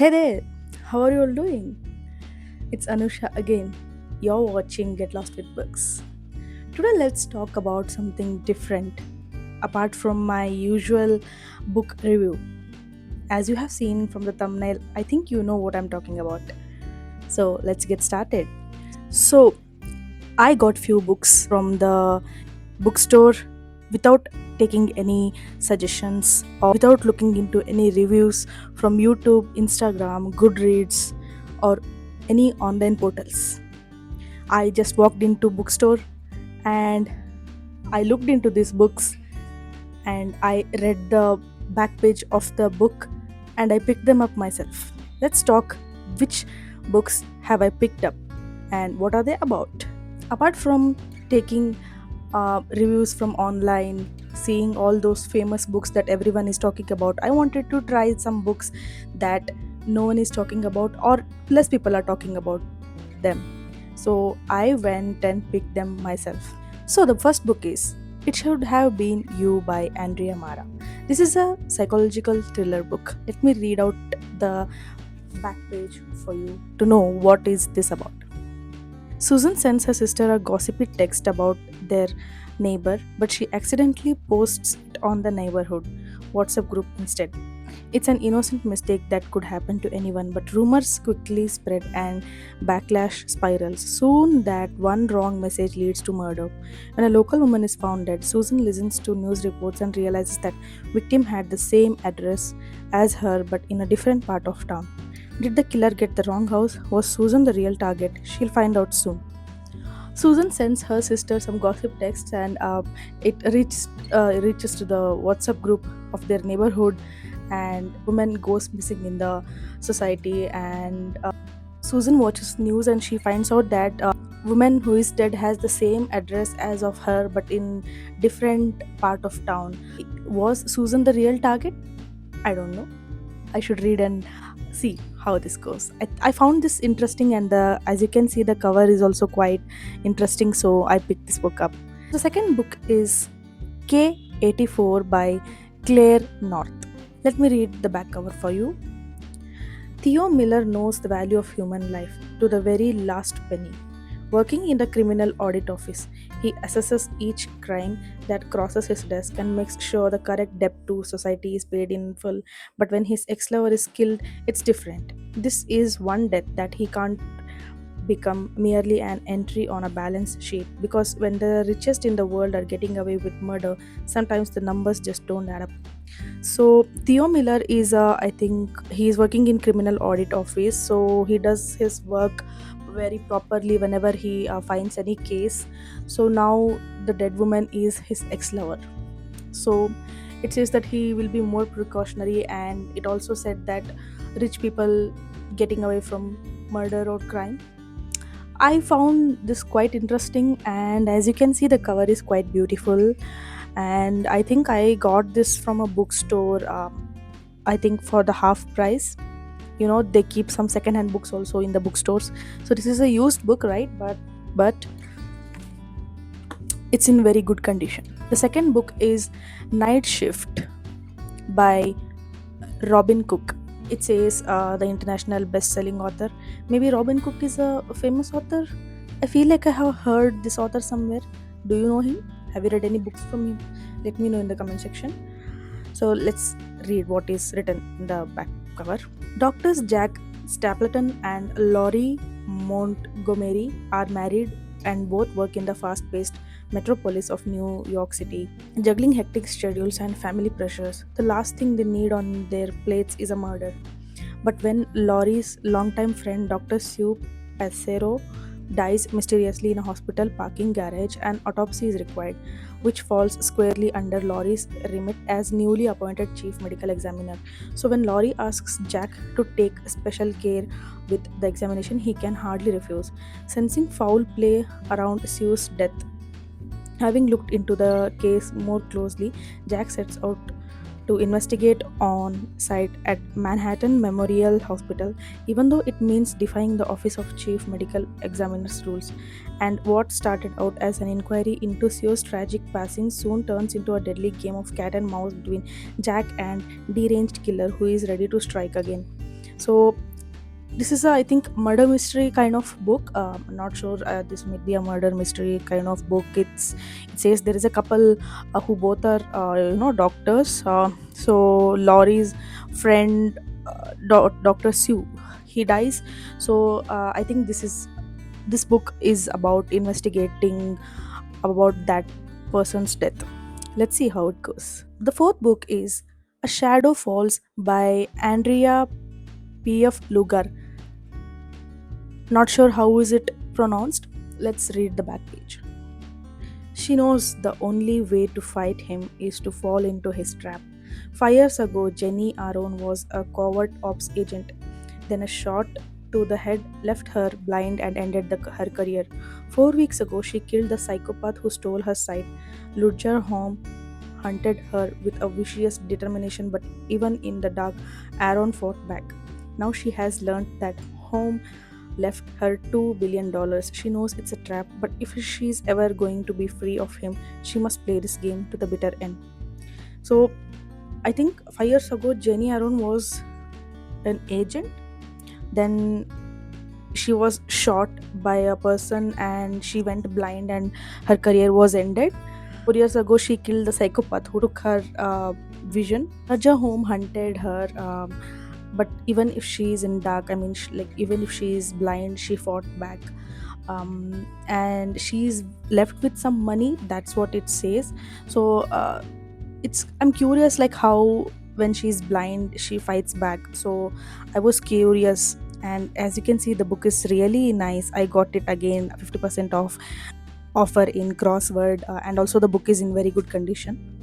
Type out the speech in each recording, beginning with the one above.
Hey there, how are you all doing? It's Anusha again. You're watching Get Lost with Books. Today, let's talk about something different apart from my usual book review. As you have seen from the thumbnail, I think you know what I'm talking about. So, let's get started. So, I got few books from the bookstore without taking any suggestions or without looking into any reviews from YouTube, Instagram, Goodreads, or any online portals. I just walked into bookstore and I looked into these books and I read the back page of the book and I picked them up myself. Let's talk which books have I picked up and what are they about. Apart from taking reviews from online, seeing all those famous books that everyone is talking about, I wanted to try some books that no one is talking about or less people are talking about them. So I went and picked them myself. So the first book is It Should Have Been You by Andrea Mara. This is a psychological thriller book. Let me read out the back page for you to know what is this about. Susan sends her sister a gossipy text about their neighbor, but she accidentally posts it on the neighborhood WhatsApp group instead. It's an innocent mistake that could happen to anyone, but rumors quickly spread and backlash spirals. Soon, that one wrong message leads to murder. When a local woman is found dead, Susan listens to news reports and realizes that victim had the same address as her but in a different part of town. Did the killer get the wrong house? Was Susan the real target? She'll find out soon. Susan sends her sister some gossip texts, and it reaches to the WhatsApp group of their neighborhood. And woman goes missing in the society. And Susan watches news, and she finds out that woman who is dead has the same address as of her, but in different part of town. Was Susan the real target? I don't know. I should read and see how this goes. I found this interesting, and as you can see, the cover is also quite interesting, so I picked this book up. The second book is K84 by Claire North. Let me read the back cover for you. Theo Miller knows the value of human life to the very last penny. Working in the criminal audit office, he assesses each crime that crosses his desk and makes sure the correct debt to society is paid in full. But when his ex lover is killed, it's different. This is one death that he can't become merely an entry on a balance sheet, because when the richest in the world are getting away with murder, sometimes the numbers just don't add up. So Theo Miller is I think he is working in criminal audit office, so he does his work very properly whenever he finds any case. So now the dead woman is his ex lover. So it says that he will be more precautionary, and it also said that rich people getting away from murder or crime. I found this quite interesting, and as you can see, the cover is quite beautiful. And I think I got this from a bookstore. I think for the half price. They keep some second-hand books also in the bookstores. So this is a used book, right? But it's in very good condition. The second book is Night Shift by Robin Cook. It says the international best-selling author. Maybe Robin Cook is a famous author. I feel like I have heard this author somewhere. Do you know him? Have you read any books from him? Let me know in the comment section. So let's read what is written in the back cover. Doctors Jack Stapleton and Laurie Montgomery are married and both work in the fast paced metropolis of New York City. Juggling hectic schedules and family pressures, the last thing they need on their plates is a murder. But when Laurie's longtime friend Dr. Sue Passero dies mysteriously in a hospital parking garage, an autopsy is required, which falls squarely under Laurie's remit as newly appointed chief medical examiner. So when Laurie asks Jack to take special care with the examination, he can hardly refuse. Sensing foul play around Sue's death, having looked into the case more closely, Jack sets out to investigate on site at Manhattan Memorial Hospital, even though it means defying the Office of Chief Medical Examiner's rules. And what started out as an inquiry into Sue's tragic passing soon turns into a deadly game of cat and mouse between Jack and deranged killer who is ready to strike again. So this is a, I think, murder mystery kind of book. I'm not sure, this may be a murder mystery kind of book. It says there is a couple who both are doctors. So Laurie's friend, Dr. Sue, he dies. So I think this book is about investigating about that person's death. Let's see how it goes. The fourth book is A Shadow Falls by Andrea P.F. Lugar. Not sure how is it pronounced. Let's read the back page. She knows the only way to fight him is to fall into his trap. 5 years ago, Jenny Aron was a covert ops agent. Then a shot to the head left her blind and ended her career. 4 weeks ago, she killed the psychopath who stole her sight. Ludger Holm hunted her with a vicious determination, but even in the dark, Aaron fought back. Now she has learned that Holm left her $2 billion. She knows it's a trap, but if she's ever going to be free of him, she must play this game to the bitter end. So I think 5 years ago, Jenny Aaron was an agent. Then she was shot by a person and she went blind and her career was ended. 4 years ago, she killed the psychopath who took her vision. Raja Home hunted her, but even if she is in dark, I mean, even if she is blind, she fought back. And she's left with some money. That's what it says. So I'm curious, like how when she's blind, she fights back. So I was curious, and as you can see, the book is really nice. I got it again 50% off offer in crossword, and also the book is in very good condition.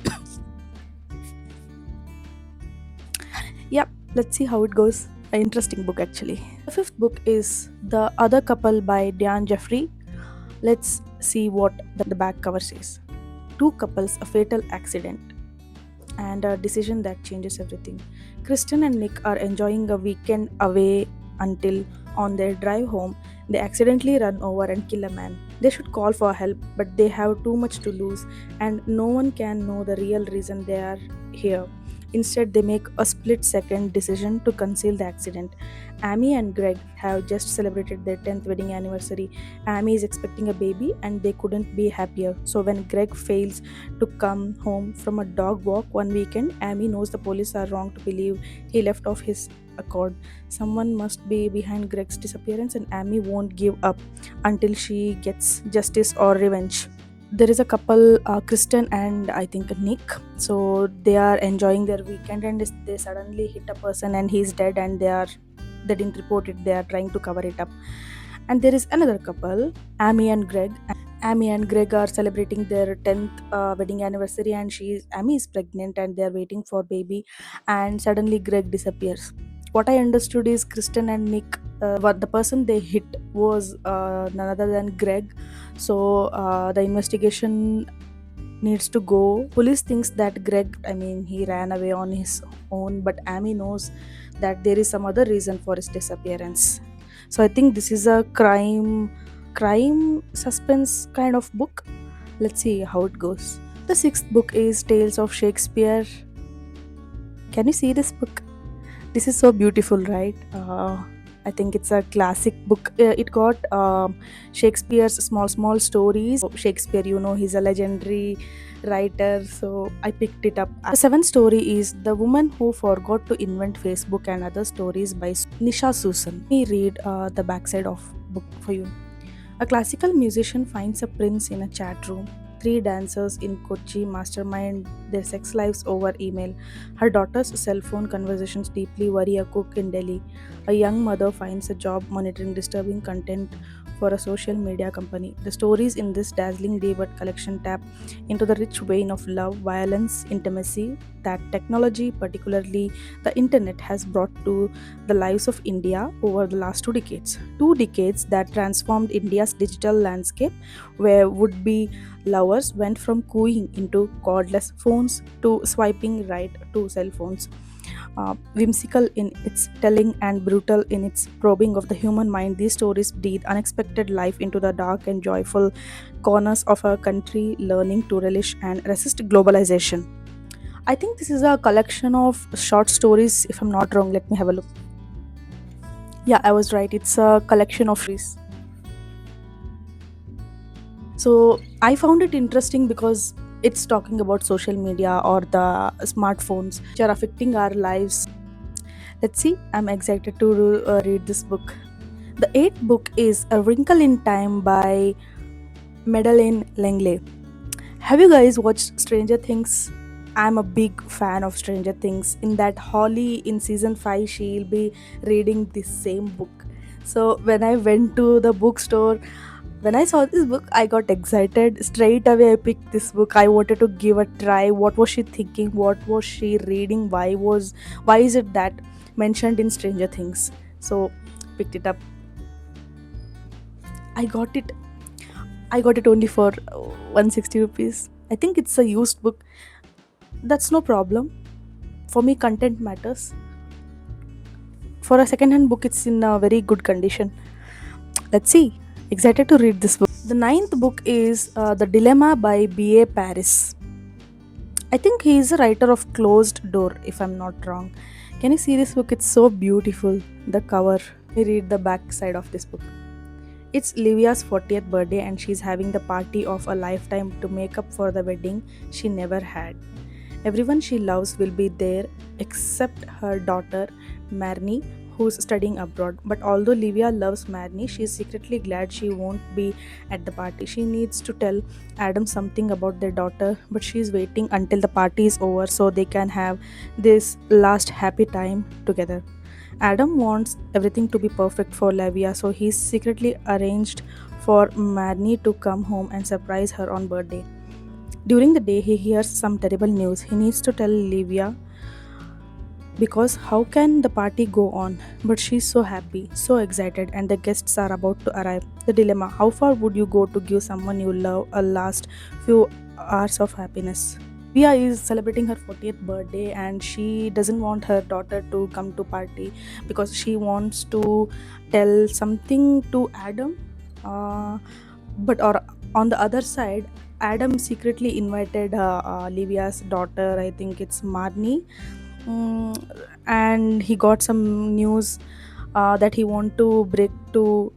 Yep, let's see how it goes. An interesting book actually. The fifth book is The Other Couple by Diane Jeffrey. Let's see what the back cover says. Two couples, a fatal accident, and a decision that changes everything. Kristen and Nick are enjoying a weekend away until, on their drive home, they accidentally run over and kill a man. They should call for help, but they have too much to lose, and no one can know the real reason they are here. Instead, they make a split second decision to conceal the accident. Amy and Greg have just celebrated their 10th wedding anniversary. Amy is expecting a baby, and they couldn't be happier. So, when Greg fails to come home from a dog walk one weekend, Amy knows the police are wrong to believe he left of his accord. Someone must be behind Greg's disappearance, and Amy won't give up until she gets justice or revenge. There is a couple, Kristen and I think Nick. So they are enjoying their weekend, and they suddenly hit a person and he's dead, and they didn't report it. They are trying to cover it up. And there is another couple, Amy and Greg. Amy and Greg are celebrating their 10th wedding anniversary, and Amy is pregnant and they are waiting for baby, and suddenly Greg disappears. What I understood is Kristen and Nick, what the person they hit was none other than Greg. So the investigation needs to go. Police thinks that Greg, I mean, he ran away on his own, but Amy knows that there is some other reason for his disappearance. So I think this is a crime suspense kind of book. Let's see how it goes. The sixth book is Tales of Shakespeare. Can you see this book? This is so beautiful, right? I think it's a classic book. It got Shakespeare's small stories. Shakespeare, he's a legendary writer, so I picked it up. The seventh story is The Woman Who Forgot to Invent Facebook and Other Stories by Nisha Susan. Let me read the backside of book for you. A classical musician finds a prince in a chat room. Three dancers in Kochi mastermind their sex lives over email. Her daughter's cell phone conversations deeply worry a cook in Delhi. A young mother finds a job monitoring disturbing content for a social media company. The stories in this dazzling debut collection tap into the rich vein of love, violence, intimacy that technology, particularly the internet, has brought to the lives of India over the last 2 decades. 2 decades that transformed India's digital landscape, where would be lovers went from cooing into cordless phones to swiping right to cell phones. Whimsical in its telling and brutal in its probing of the human mind, these stories breathe unexpected life into the dark and joyful corners of our country, learning to relish and resist globalization. I think this is a collection of short stories, if I'm not wrong. Let me have a look. Yeah, I was right. It's a collection of trees. So I found it interesting because it's talking about social media or the smartphones which are affecting our lives. Let's see, I'm excited to read this book. The eighth book is A Wrinkle in Time by Madeleine Langley. Have you guys watched Stranger Things? I'm a big fan of Stranger Things. In that Holly in season 5, she'll be reading the same book. So when I went to the bookstore, when I saw this book, I got excited. Straight away, I picked this book. I wanted to give a try. What was she thinking? What was she reading? Why is it that mentioned in Stranger Things? So picked it up. I got it. I got it only for 160 rupees. I think it's a used book. That's no problem. For me, content matters. For a second-hand book, it's in a very good condition. Let's see. Excited to read this book. The ninth book is The Dilemma by B.A. Paris. I think he is a writer of Closed Door, if I'm not wrong. Can you see this book? It's so beautiful. The cover. We read the back side of this book. It's Livia's 40th birthday and she's having the party of a lifetime to make up for the wedding she never had. Everyone she loves will be there except her daughter, Marnie, who's studying abroad. But although Livia loves Marnie, she's secretly glad she won't be at the party. She needs to tell Adam something about their daughter, but she's waiting until the party is over so they can have this last happy time together. Adam wants everything to be perfect for Livia, so he's secretly arranged for Marnie to come home and surprise her on birthday. During the day, he hears some terrible news. He needs to tell Livia because how can the party go on? But she's so happy, so excited, and the guests are about to arrive. The dilemma: how far would you go to give someone you love a last few hours of happiness? Via is celebrating her 40th birthday and she doesn't want her daughter to come to party because she wants to tell something to Adam. But or on the other side, Adam secretly invited Livia's daughter, I think it's Marnie, and he got some news that he want to break to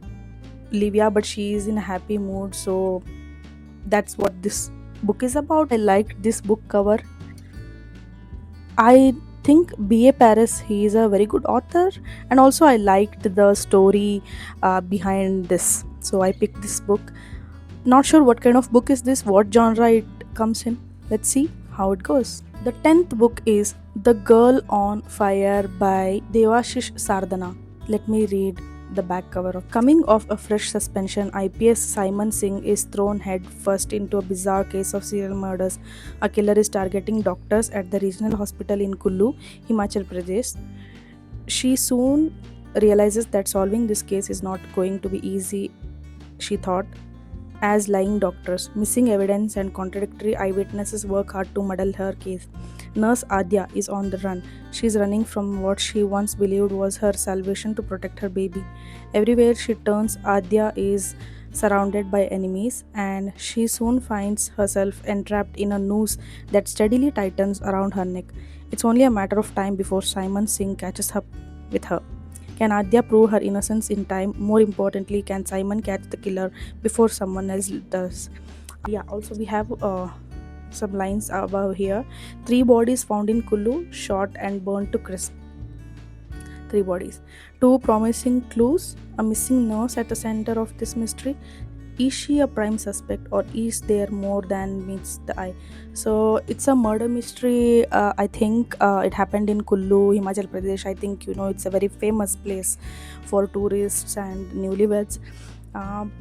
Livia, but she is in a happy mood. So that's what this book is about. I liked this book cover. I think B.A. Paris, he is a very good author, and also I liked the story behind this. So I picked this book. Not sure what kind of book is this, what genre it comes in. Let's see how it goes. The 10th book is The Girl on Fire by Devashish Sardana. Let me read the back cover of. Coming off a fresh suspension, IPS Simon Singh is thrown head first into a bizarre case of serial murders. A killer is targeting doctors at the regional hospital in Kullu, Himachal Pradesh. She soon realizes that solving this case is not going to be easy, she thought, as lying doctors, missing evidence, and contradictory eyewitnesses work hard to muddle her case. Nurse Adya is on the run. She is running from what she once believed was her salvation to protect her baby. Everywhere she turns, Adya is surrounded by enemies, and she soon finds herself entrapped in a noose that steadily tightens around her neck. It's only a matter of time before Simon Singh catches up with her. Can Adya prove her innocence in time? More importantly, can Simon catch the killer before someone else does? Yeah, also we have some lines above here. Three bodies found in Kullu, shot and burned to crisp. Three bodies. Two promising clues. A missing nurse at the center of this mystery. Is she a prime suspect or is there more than meets the eye? So it's a murder mystery. I think it happened in Kullu, Himachal Pradesh. I think you know it's a very famous place for tourists and newlyweds. Um,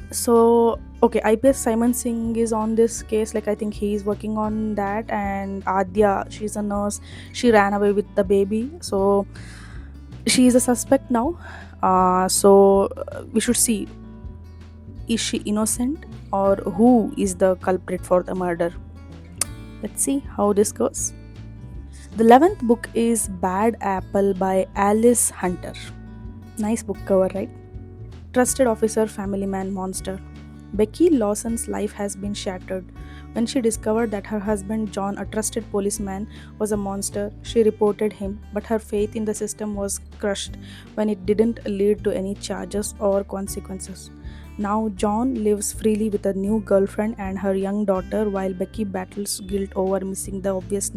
so okay, IPS Simon Singh is on this case. Like I think he is working on that, and Adya, she's a nurse. She ran away with the baby, so she is a suspect now. We should see, is she innocent or who is the culprit for the murder? Let's see how this goes. The 11th book is Bad Apple by Alice Hunter. Nice book cover, right? Trusted officer, family man, monster. Becky Lawson's life has been shattered. When she discovered that her husband, John, a trusted policeman, was a monster, she reported him, but her faith in the system was crushed when it didn't lead to any charges or consequences. Now, John lives freely with a new girlfriend and her young daughter, while Becky battles guilt over missing the obvious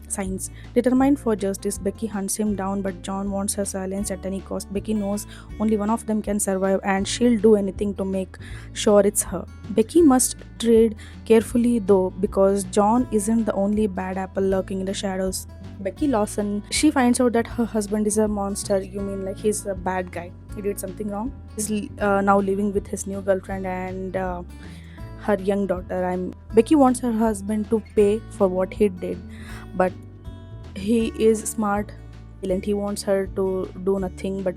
signs. Determined for justice, Becky hunts him down, but John wants her silence at any cost. Becky knows only one of them can survive, and she'll do anything to make sure it's her. Becky must tread carefully though, because John isn't the only bad apple lurking in the shadows. Becky Lawson, she finds out that her husband is a monster. You mean like he's a bad guy? He did something wrong. He's now living with his new girlfriend and her young daughter. Becky wants her husband to pay for what he did, but he is smart and he wants her to do nothing, but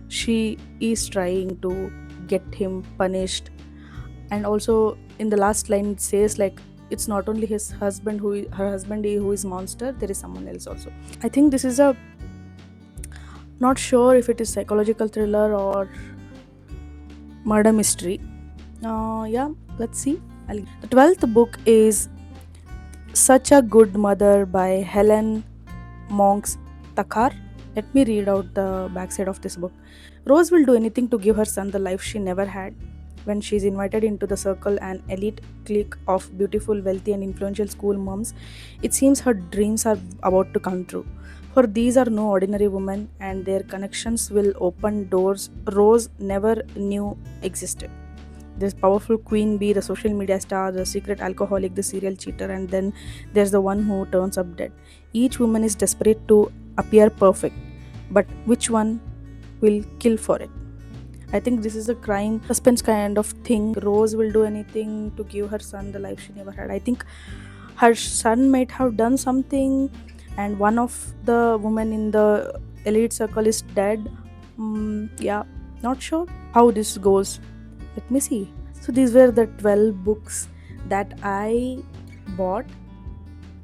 she is trying to get him punished. And also in the last line it says like it's not only his husband her husband who is monster, there is someone else also. I think this is a, not sure if it is psychological thriller or murder mystery. Yeah, let's see. The 12th book is Such a Good Mother by Helen Monks Takar. Let me read out the backside of this book. Rose will do anything to give her son the life she never had. When she is invited into the circle, an elite clique of beautiful, wealthy, and influential school moms, it seems her dreams are about to come true. For these are no ordinary women, and their connections will open doors Rose never knew existed. There's powerful queen bee, the social media star, the secret alcoholic, the serial cheater, and then there's the one who turns up dead. Each woman is desperate to appear perfect, but which one will kill for it? I think this is a crime suspense kind of thing. Rose will do anything to give her son the life she never had. I think her son might have done something, and one of the women in the elite circle is dead. Yeah, not sure how this goes. Let me see. So these were the 12 books that I bought.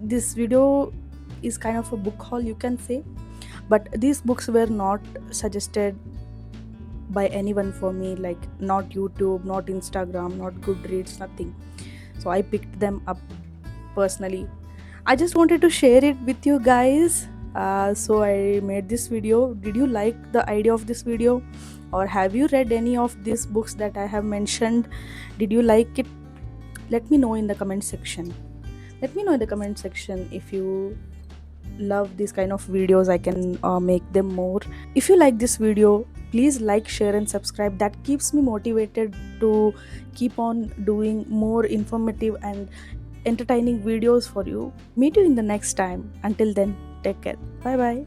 This video is kind of a book haul, you can say, but these books were not suggested by anyone for me, like not YouTube, not Instagram, not Goodreads, nothing. So I picked them up personally. I just wanted to share it with you guys. So I made this video. Did you like the idea of this video, or have you read any of these books that I have mentioned? Did you like it? Let me know in the comment section. Let me know in the comment section if you love these kind of videos. I can make them more. If you like this video, please like, share, and subscribe. That keeps me motivated to keep on doing more informative and entertaining videos for you. Meet you in the next time. Until then, take care. Bye bye.